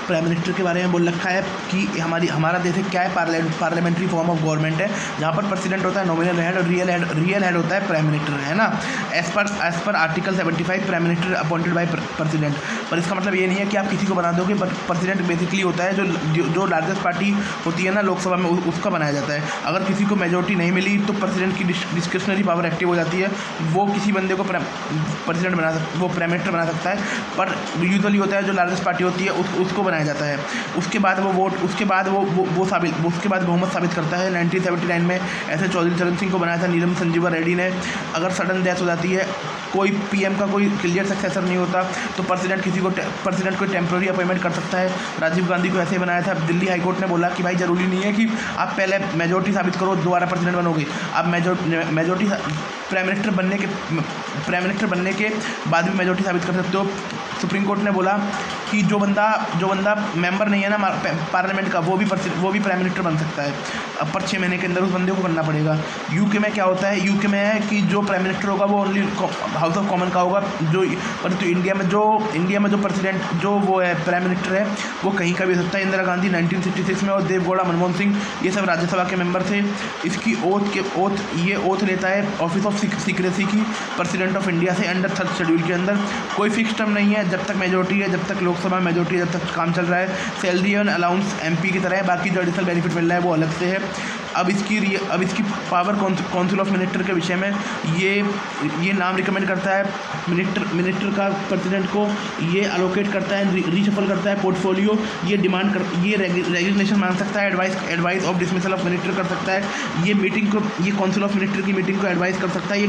Prime minister के बारे में बोल रखा है कि हमारा देश क्या है, पार्लियामेंट्री फॉर्म ऑफ गवर्नमेंट है, जहाँ पर प्रेसिडेंट होता है नॉमिनल हेड, और रियल हेड होता है प्राइम मिनिस्टर, है ना। As per article 75 prime minister appointed by president. पर इसका मतलब ये नहीं है कि आप किसी को बना दोगे, बट प्रेसिडेंट बेसिकली होता है जो लार्जेस्ट पार्टी होती है ना लोकसभा में, उसका बनाया जाता है। अगर किसी को मेजोरिटी नहीं मिली तो प्रेसिडेंट की डिस्क्रिशनरी पावर एक्टिव हो जाती है, वो किसी बंदे को प्रेसिडेंट वो प्राइम मिनिस्टर बना सकता है, पर यूजुअली होता है जो लार्जेस्ट पार्टी होती है उसको बनाया जाता है। उसके बाद उसके बाद बहुमत साबित करता है। 1979 में ऐसे चौधरी चरण सिंह को बनाया था नीलम संजीवा रेड्डी ने। अगर सडन डेथ हो जाती है, कोई पीएम का कोई क्लियर सक्सेसर नहीं होता, तो प्रेसिडेंट को टेम्प्रेरी अपॉइंटमेंट कर सकता है। राजीव गांधी को ऐसे बनाया था। दिल्ली हाईकोर्ट ने बोला कि भाई ज़रूरी नहीं है कि आप पहले मेजोरिटी साबित करो दोबारा प्रेसिडेंट बनोगे, आप मेजोरिटी प्राइम मिनिस्टर बनने के बाद भी मेजोरिटी साबित कर सकते हो। सुप्रीम कोर्ट ने बोला कि जो बंदा मेंबर नहीं है ना पार्लियामेंट का, वो भी प्राइम मिनिस्टर बन सकता है, अब पर 6 महीने के अंदर उस बंदे को करना पड़ेगा। यूके में क्या होता है, यूके में है कि जो प्राइम मिनिस्टर होगा वो ओनली हाउस ऑफ कॉमन का होगा, परंतु इंडिया में जो प्रेसिडेंट वो है प्राइम मिनिस्टर है, वो कहीं का भी हो सकता है। इंदिरा गांधी 1966 में, और देवगौड़ा, मनमोहन सिंह, ये सब राज्यसभा के मेंबर थे। इसकी ओथ लेता है ऑफिस ऑफ सीक्रेसी की प्रेसिडेंट ऑफ इंडिया से अंडर 3rd शेड्यूल के अंदर। कोई फिक्स टर्म नहीं है, जब तक मेजोरिटी है, जब तक लोकसभा मेजोरिटी है, जब तक काम चल रहा है। सैलरी एंड अलाउंस एमपी की तरह है, बाकी जो एडिशनल बेनिफिट मिल रहा है वो अलग से है। अब इसकी पावर काउंसिल ऑफ मिनिस्टर के विषय में ये नाम रिकमेंड करता है मिनिस्टर का प्रेसिडेंट को, ये अलोकेट करता है, रीशफल करता है पोर्टफोलियो, ये रेजिग्नेशन मांग सकता है, advice of dismissal of minister कर सकता है, ये काउंसिल ऑफ मिनिस्टर की मीटिंग को एडवाइस कर सकता है, ये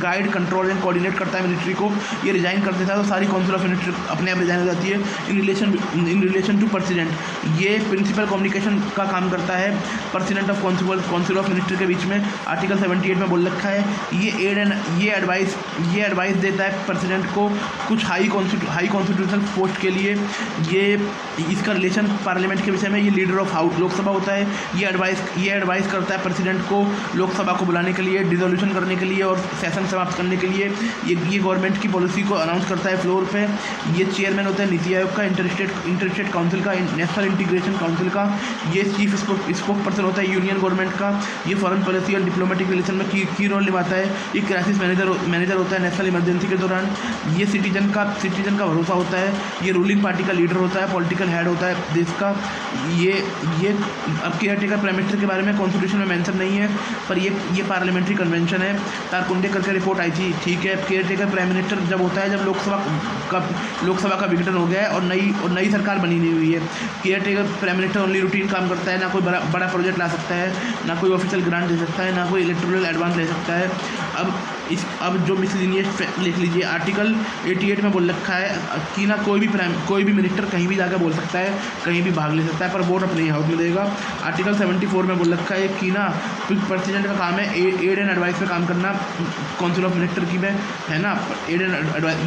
गाइड कंट्रोल एंड कोऑर्डिनेट करता है मिनिस्ट्री को, ये रिजाइन कर देता है, तो सारी काउंसिल ऑफ मिनिस्टर अपने आप रिजाइन हो जाती है। इन रिलेशन टू प्रेसिडेंट, ये प्रिंसिपल कम्युनिकेशन का काम करता है president of council of minister के बीच में। आर्टिकल 78 में बोल रखा है ये एडवाइस देता है प्रेसिडेंट को कुछ हाई कॉन्स्टिट्यूशनल पोस्ट के लिए। इसका रिलेशन पार्लियामेंट के विषय में, ये लीडर ऑफ हाउस लोकसभा होता है, ये एडवाइस करता है प्रेसिडेंट को लोकसभा को बुलाने के लिए, डिसोल्यूशन करने के लिए और सेशन समाप्त करने के लिए। ये गवर्नमेंट की पॉलिसी को अनाउंस करता है फ्लोर पे। ये चेयरमैन होता है नीति आयोग का, इंटरस्टेट काउंसिल का, नेशनल इंटीग्रेशन काउंसिल का। ये चीफ स्पोक पर्सन होता है यूनियन गवर्नमेंट का। ये फॉरेन पॉलिसी और डिप्लोमेटिक रिलेशन में की रोल निभाता है। ये क्राइसिस मैनेजर होता है नेशनल इमरजेंसी के दौरान। ये सिटीजन का भरोसा होता है। ये रूलिंग पार्टी का लीडर होता है, पॉलिटिकल हेड होता है देश का। ये अब केयर टेकर प्राइम मिनिस्टर के बारे में कॉन्स्टिट्यूशन में मेंशन नहीं है, पर ये पार्लियामेंट्री कन्वेंशन है। तारकुंडे करके रिपोर्ट आई थी, ठीक है। केयर टेकर प्राइम मिनिस्टर जब होता है जब लोकसभा का विघटन हो गया है और नई सरकार बनी नहीं हुई है। Care taker prime minister only routine काम करता है, ना कोई बड़ा प्रोजेक्ट ला सकता है, ना कोई ऑफिशियल ग्रांट दे सकता है, ना कोई इलेक्टोरल एडवांस ले सकता है। अब जो मिसलिनियस लिख लीजिए, आर्टिकल 88 में बोल रखा है कि ना कोई भी मिनिस्टर कहीं भी जाकर बोल सकता है, कहीं भी भाग ले सकता है, पर वोट अपने हाउस में देगा। आर्टिकल 74 में बोल रखा है कि ना प्रेसिडेंट का काम है एड एंड एडवाइस पे काम करना काउंसिल ऑफ मिनिस्टर की में, है ना। एड एंड एडवाइस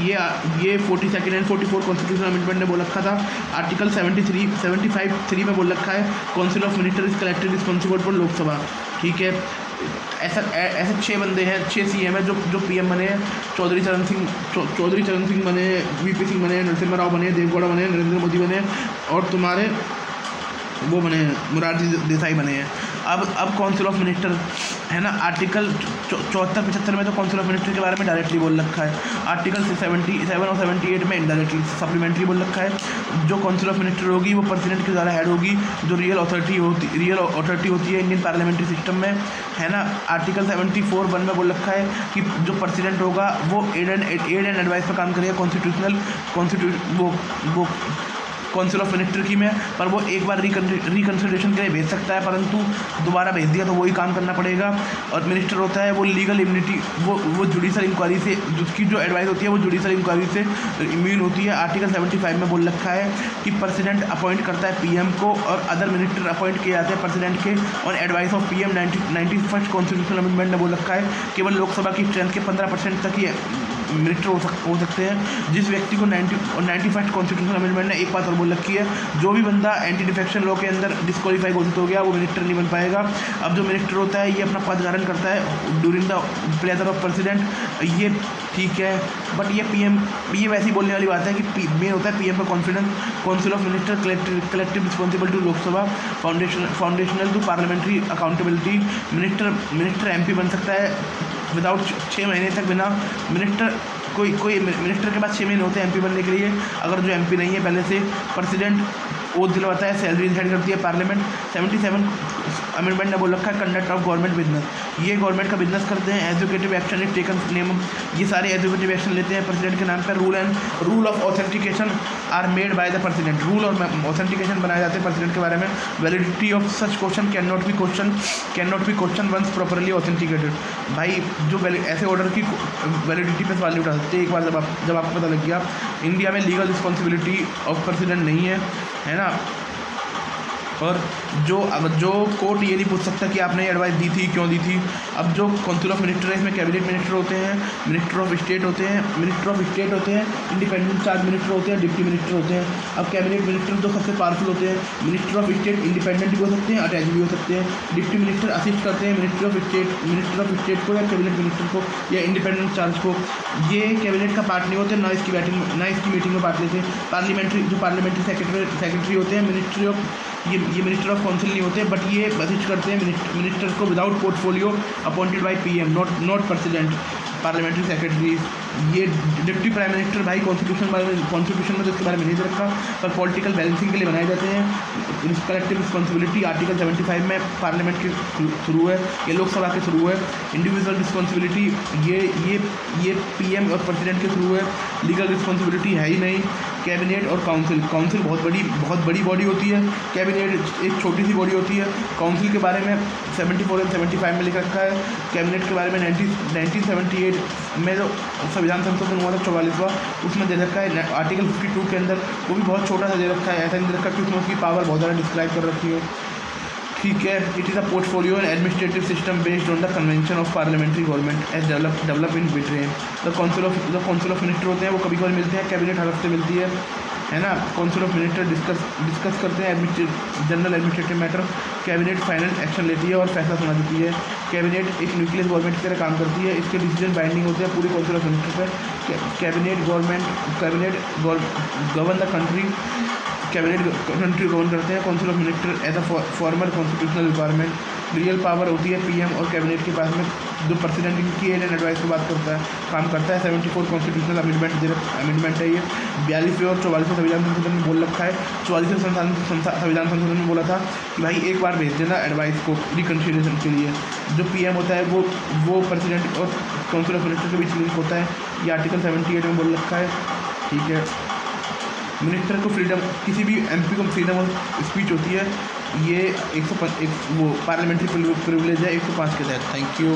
ये 42nd एंड 44 कॉन्स्टिट्यूशनल अमेंडमेंट ने बोल रखा था। आर्टिकल 75 में बोल रखा है council of minister is collective responsible for Lok Sabha, ठीक है। ऐसे 6 बंदे हैं, 6 CM है जो PM बने हैं। चौधरी चरण सिंह बने, VP सिंह बने, नरसिम्हा राव बने, देवगौड़ा बने, नरेंद्र मोदी बने, और तुम्हारे वो बने मोरारजी देसाई बने हैं। अब काउंसिल ऑफ मिनिस्टर है ना, आर्टिकल 74-75 में तो काउंसिल ऑफ मिनिस्टर के बारे में डायरेक्टली बोल रखा है। आर्टिकल 77 और 78 में इनडायरेक्टली सप्लीमेंट्री बोल रखा है। जो काउंसिल ऑफ मिनिस्टर होगी वो प्रेसिडेंट के द्वारा हेड होगी, जो रियल अथॉरिटी होती है इंडियन पार्लियामेंट्री सिस्टम में, है ना। आर्टिकल 74(1) में बोल रखा है कि जो प्रेसिडेंट होगा वो एड एंड एडवाइस पर काम करेगा वो काउंसिल ऑफ मिनिस्टर की में, पर वो एक बार रिकन्सिडरेशन के लिए भेज सकता है, परंतु दोबारा भेज दिया तो वही काम करना पड़ेगा। और मिनिस्टर होता है वो लीगल इम्यूनिटी, वो जुडिशल इंक्वायरी से, उसकी जो एडवाइस होती है वो जुडिशल इंक्वायरी से इम्यून होती है। आर्टिकल 75 में बोल रखा है कि प्रेसिडेंट अपॉइंट करता है PM को, और अदर मिनिस्टर अपॉइंट किए जाते हैं प्रेसिडेंट के on advice of PM। 91st constitutional amendment ने बोल रखा है केवल लोकसभा की स्ट्रेंथ के 15% तक ही मिनिस्टर हो सकते हैं। जिस व्यक्ति को 91st कॉन्स्टिट्यूशनल अमेंडमेंट ने एक बात और बोल रखी है, जो भी बंदा एंटी डिफेक्शन लॉ के अंदर डिस्क्वालीफाई घोषित हो गया वो मिनिस्टर नहीं बन पाएगा। अब जो मिनिस्टर होता है ये अपना पद धारण करता है during the pleasure of president. ये ठीक है। बट ये वैसी बोलने वाली बात है कि मेन होता है पीएम का confidence, council of minister collective responsible to Lok Sabha, foundational to parliamentary accountability. Minister MP बन सकता है विदाउट 6 महीने तक बिना मिनिस्टर, कोई मिनिस्टर के पास 6 महीने होते हैं एमपी बनने के लिए। अगर जो एमपी नहीं है पहले से, प्रेसिडेंट ओथ दिलवाता है, सैलरी डिसाइड करती है पार्लियामेंट। 77 अमेंडमेंट ने बोल रखा है कंडक्ट ऑफ गवर्नमेंट बिजनेस, ये गवर्नमेंट का बिजनेस करते हैं। Educative action is taken name, ये सारे एजुकेटिव एक्शन लेते हैं प्रेसिडेंट के नाम पर। Rule of authentication are made by the president, rule और ऑथेंटिकेशन बनाए जाते हैं प्रेसिडेंट के बारे में। Validity of such question can not be question once properly authenticated. भाई जो ऐसे ऑर्डर की वैलिडिटी पे सवाल नहीं उठा सकते एक बार जब आपको पता लग गया। इंडिया में लीगल रिस्पॉन्सिबिलिटी ऑफ प्रेसिडेंट नहीं है ना। और जो कोर्ट ये नहीं पूछ सकता कि आपने एडवाइस दी थी, क्यों दी थी। अब जो काउंसिल ऑफ मिनिस्टर है, इसमें कैबिनेट मिनिस्टर होते हैं, मिनिस्टर ऑफ स्टेट होते हैं, इंडिपेंडेंट चार्ज मिनिस्टर होते हैं, डिप्टी मिनिस्टर होते हैं। अब कैबिनेट मिनिस्टर जो सबसे पावरफुल होते हैं, मिनिस्टर ऑफ स्टेट इंडिपेंडेंट भी हो सकते हैं, अटैच भी हो सकते हैं। डिप्टी मिनिस्टर असिस्ट करते हैं मिनिस्टर ऑफ स्टेट को या कैबिनेट मिनिस्टर को या इंडिपेंडेंट चार्ज को। ये कैबिनेट का पार्ट नहीं होते, ना इसकी मीटिंग में पार्ट लेते। पार्लियामेंट्री सेक्रेटरी होते हैं मिनिस्ट्री ऑफ, ये मिनिस्टर ऑफ काउंसिल नहीं होते, बट ये असिस्ट करते हैं मिनिस्टर को without portfolio, appointed by PM, not president. Parliamentary secretary, ये डिप्टी प्राइम मिनिस्टर भाई कॉन्स्टिट्यूशन में तो इसके बारे में नहीं दे रखा, पर पॉलिटिकल बैलेंसिंग के लिए बनाए जाते हैं। कलेक्टिव रिस्पॉन्सिबिलिटी आर्टिकल 75 में पार्लियामेंट के थ्रू है, ये लोकसभा के थ्रू है। इंडिविजुअल रिस्पॉन्सिबिलिटी ये पीएम और प्रेसिडेंट के थ्रू है, लीगल रिस्पॉन्सिबिलिटी है ही नहीं। कैबिनेट और काउंसिल बहुत बड़ी बॉडी होती है, कैबिनेट एक छोटी सी बॉडी होती है। काउंसिल के बारे में 74 और 75 में लिख रखा है। कैबिनेट के बारे में 1978 में जो संविधान संशोधन हुआ था 44वां, उसमें दे रखा है आर्टिकल 52 के अंदर, वो भी बहुत छोटा सा दे रखा है, ऐसा नहीं दे रखा कि उसमें उसकी पावर बहुत ज़्यादा डिस्क्राइब कर रखी हो। ठीक है। It is a portfolio and administrative system based on the convention of parliamentary government as develop in between the council of minister होते हैं, वो कभी कभी मिलते हैं, कैबिनेट हर हफ्ते मिलती है ना। काउंसिल ऑफ मिनिस्टर डिस्कस करते हैं general administrative matter. Cabinet final action लेती है और फैसला सुना देती है। कैबिनेट एक न्यूक्लियस गवर्नमेंट की तरह काम करती है, इसके डिसीजन बाइंडिंग होते हैं पूरी काउंसिल ऑफ मिनिस्टर पर। Cabinet govern the country, cabinet country govern करते हैं। Council of minister as a formal constitutional requirement, real power होती है पीएम और कैबिनेट के पास में, जो प्रेसिडेंट की एड एंड एडवाइस की बात करता है, काम करता है। 74 कॉन्स्टिट्यूशनल अमेंडमेंट है ये। 42वें और 44वें संविधान संशोधन में बोल रखा है। 44वें संविधान संशोधन में बोला था कि भाई एक बार भेज देना एडवाइस को रिकन्सिडरेशन के लिए। जो पीएम होता है वो प्रेसिडेंट और काउंसिल ऑफ मिनिस्टर के बीच लिंक होता है, ये आर्टिकल 78 में बोल रखा है। ठीक है। मिनिस्टर को फ्रीडम, किसी भी एमपी को फ्रीडम ऑफ स्पीच होती है, ये 105 वो पार्लियामेंट्री प्रिविलेज है 105 के तहत। Thank you.